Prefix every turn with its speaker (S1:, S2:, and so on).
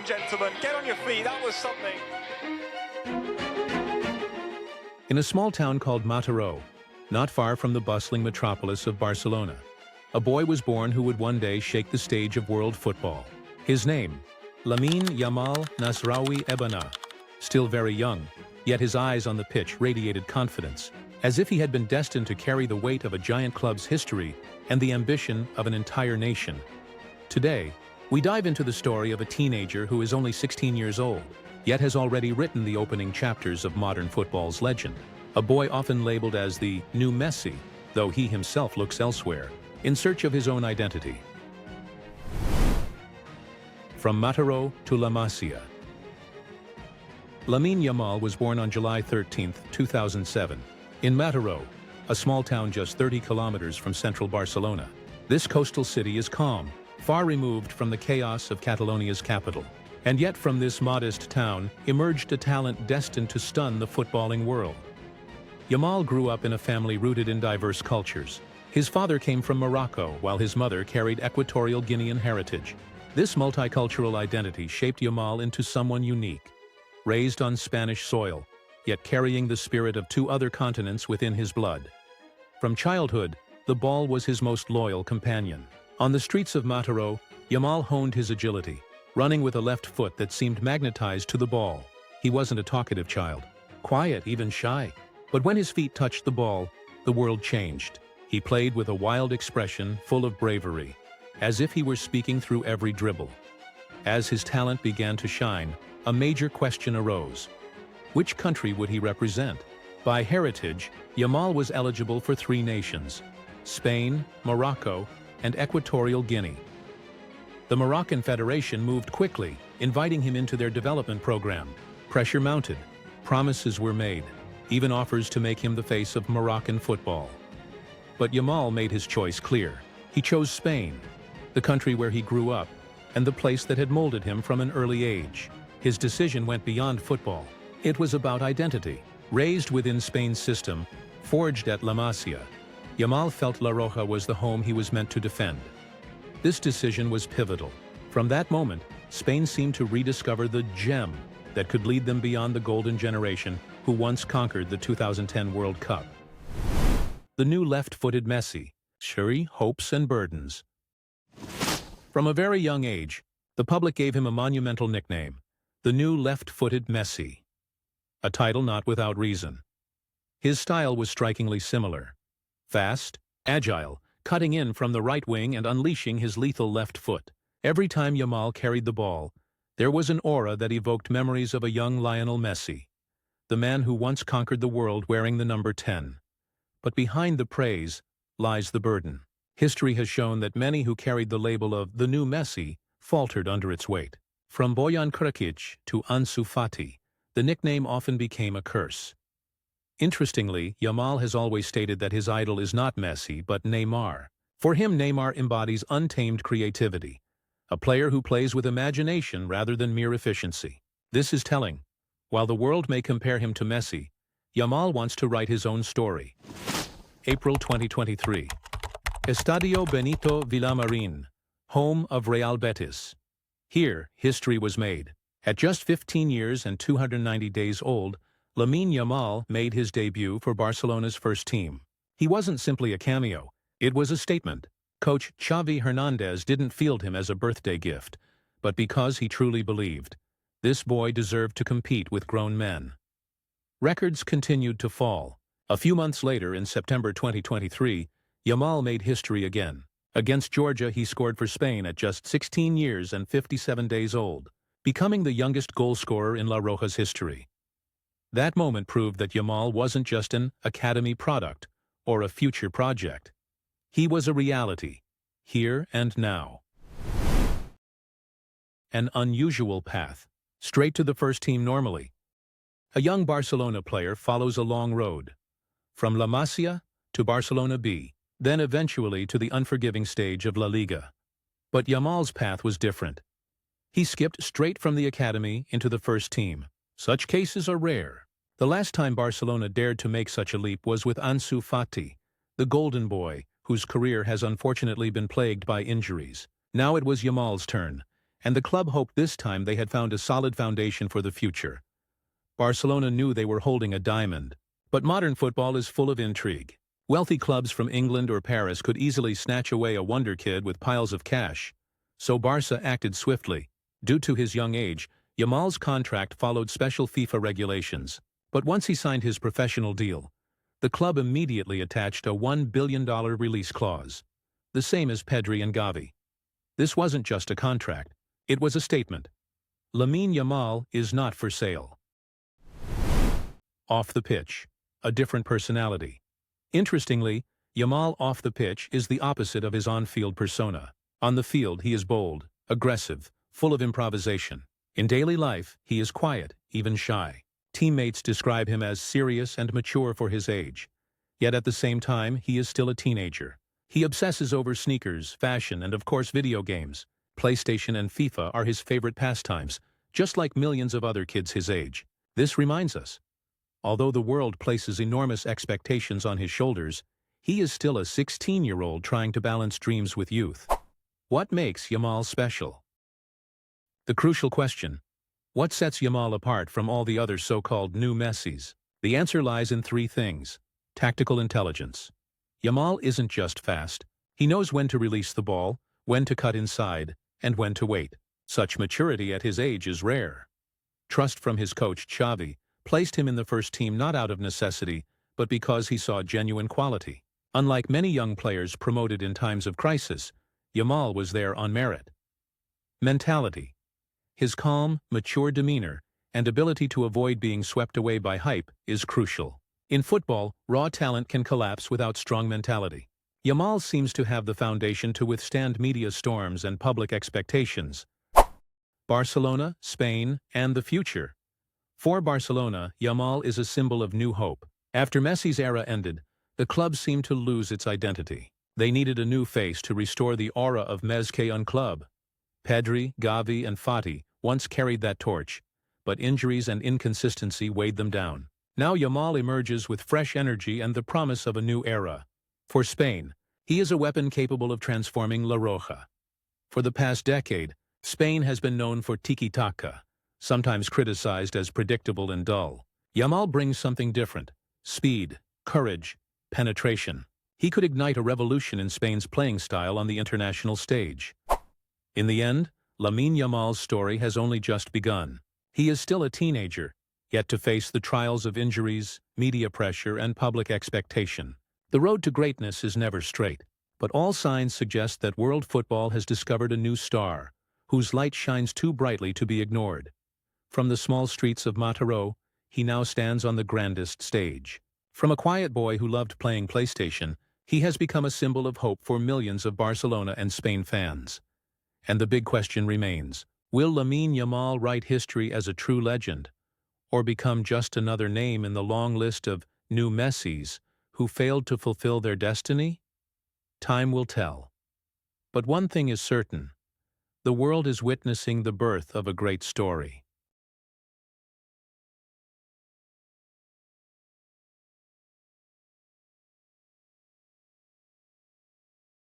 S1: and gentlemen. Get on your feet, that was something.
S2: In a small town called Mataró, not far from the bustling metropolis of Barcelona, a boy was born who would one day shake the stage of world football. His name, Lamine Yamal Nasraoui Ebana. Still very young, yet his eyes on the pitch radiated confidence, as if he had been destined to carry the weight of a giant club's history and the ambition of an entire nation. Today, we dive into the story of a teenager who is only 16 years old, yet has already written the opening chapters of modern football's legend. A boy often labeled as the new Messi, though he himself looks elsewhere, in search of his own identity. From Mataró to La Masia. Lamine Yamal was born on July 13, 2007, in Mataró, a small town just 30 kilometers from central Barcelona. This coastal city is calm, far removed from the chaos of Catalonia's capital. And yet from this modest town emerged a talent destined to stun the footballing world. Yamal grew up in a family rooted in diverse cultures. His father came from Morocco, while his mother carried Equatorial Guinean heritage. This multicultural identity shaped Yamal into someone unique. Raised on Spanish soil, yet carrying the spirit of two other continents within his blood. From childhood, the ball was his most loyal companion. On the streets of Mataró, Yamal honed his agility, running with a left foot that seemed magnetized to the ball. He wasn't a talkative child, quiet, even shy. But when his feet touched the ball, the world changed. He played with a wild expression full of bravery, as if he were speaking through every dribble. As his talent began to shine, a major question arose. Which country would he represent? By heritage, Yamal was eligible for 3 nations: Spain, Morocco, and Equatorial Guinea. The Moroccan Federation moved quickly, inviting him into their development program. Pressure mounted, promises were made, even offers to make him the face of Moroccan football. But Yamal made his choice clear. He chose Spain, the country where he grew up, and the place that had molded him from an early age. His decision went beyond football. It was about identity. Raised within Spain's system, forged at La Masia, Yamal felt La Roja was the home he was meant to defend. This decision was pivotal. From that moment, Spain seemed to rediscover the gem that could lead them beyond the golden generation who once conquered the 2010 World Cup. The new left-footed Messi, Shuri, hopes and burdens. From a very young age, the public gave him a monumental nickname, the new left-footed Messi. A title not without reason. His style was strikingly similar. Fast, agile, cutting in from the right wing and unleashing his lethal left foot. Every time Yamal carried the ball, there was an aura that evoked memories of a young Lionel Messi, the man who once conquered the world wearing the number 10. But behind the praise lies the burden. History has shown that many who carried the label of the new Messi faltered under its weight. From Bojan Krkić to Ansu Fati, the nickname often became a curse. Interestingly, Yamal has always stated that his idol is not Messi, but Neymar. For him, Neymar embodies untamed creativity, a player who plays with imagination rather than mere efficiency. This is telling. While the world may compare him to Messi, Yamal wants to write his own story. April 2023. Estadio Benito Villamarín, home of Real Betis. Here, history was made. At just 15 years and 290 days old, Lamine Yamal made his debut for Barcelona's first team. He wasn't simply a cameo, it was a statement. Coach Xavi Hernandez didn't field him as a birthday gift, but because he truly believed. This boy deserved to compete with grown men. Records continued to fall. A few months later, in September 2023, Yamal made history again. Against Georgia, he scored for Spain at just 16 years and 57 days old, becoming the youngest goalscorer in La Roja's history. That moment proved that Yamal wasn't just an academy product or a future project. He was a reality, here and now. An unusual path, straight to the first team normally. A young Barcelona player follows a long road, from La Masia to Barcelona B, then eventually to the unforgiving stage of La Liga. But Yamal's path was different. He skipped straight from the academy into the first team. Such cases are rare. The last time Barcelona dared to make such a leap was with Ansu Fati, the golden boy, whose career has unfortunately been plagued by injuries. Now it was Yamal's turn, and the club hoped this time they had found a solid foundation for the future. Barcelona knew they were holding a diamond. But modern football is full of intrigue. Wealthy clubs from England or Paris could easily snatch away a wonderkid with piles of cash. So Barca acted swiftly. Due to his young age, Yamal's contract followed special FIFA regulations. But once he signed his professional deal, the club immediately attached a $1 billion release clause, the same as Pedri and Gavi. This wasn't just a contract, it was a statement. Lamine Yamal is not for sale. Off the pitch, a different personality. Interestingly, Yamal off the pitch is the opposite of his on-field persona. On the field, he is bold, aggressive, full of improvisation. In daily life, he is quiet, even shy. Teammates describe him as serious and mature for his age. Yet at the same time, he is still a teenager. He obsesses over sneakers, fashion, and of course video games. PlayStation and FIFA are his favorite pastimes, just like millions of other kids his age. This reminds us, although the world places enormous expectations on his shoulders, he is still a 16-year-old trying to balance dreams with youth. What makes Yamal special? The crucial question: what sets Yamal apart from all the other so-called new Messis? The answer lies in three things. Tactical intelligence. Yamal isn't just fast. He knows when to release the ball, when to cut inside, and when to wait. Such maturity at his age is rare. Trust from his coach Xavi placed him in the first team not out of necessity, but because he saw genuine quality. Unlike many young players promoted in times of crisis, Yamal was there on merit. Mentality. His calm, mature demeanor and ability to avoid being swept away by hype is crucial. In football, raw talent can collapse without strong mentality. Yamal seems to have the foundation to withstand media storms and public expectations. Barcelona, Spain, and the future. For Barcelona, Yamal is a symbol of new hope. After Messi's era ended, the club seemed to lose its identity. They needed a new face to restore the aura of Messi on club. Pedri, Gavi, and Fati once carried that torch, but injuries and inconsistency weighed them down. Now Yamal emerges with fresh energy and the promise of a new era. For Spain, he is a weapon capable of transforming La Roja. For the past decade, Spain has been known for tiki-taka, sometimes criticized as predictable and dull. Yamal brings something different: speed, courage, penetration. He could ignite a revolution in Spain's playing style on the international stage. In the end, Lamine Yamal's story has only just begun. He is still a teenager, yet to face the trials of injuries, media pressure, and public expectation. The road to greatness is never straight, but all signs suggest that world football has discovered a new star, whose light shines too brightly to be ignored. From the small streets of Mataró, he now stands on the grandest stage. From a quiet boy who loved playing PlayStation, he has become a symbol of hope for millions of Barcelona and Spain fans. And the big question remains: will Lamine Yamal write history as a true legend, or become just another name in the long list of new Messis who failed to fulfill their destiny? Time will tell. But one thing is certain: the world is witnessing the birth of a great story.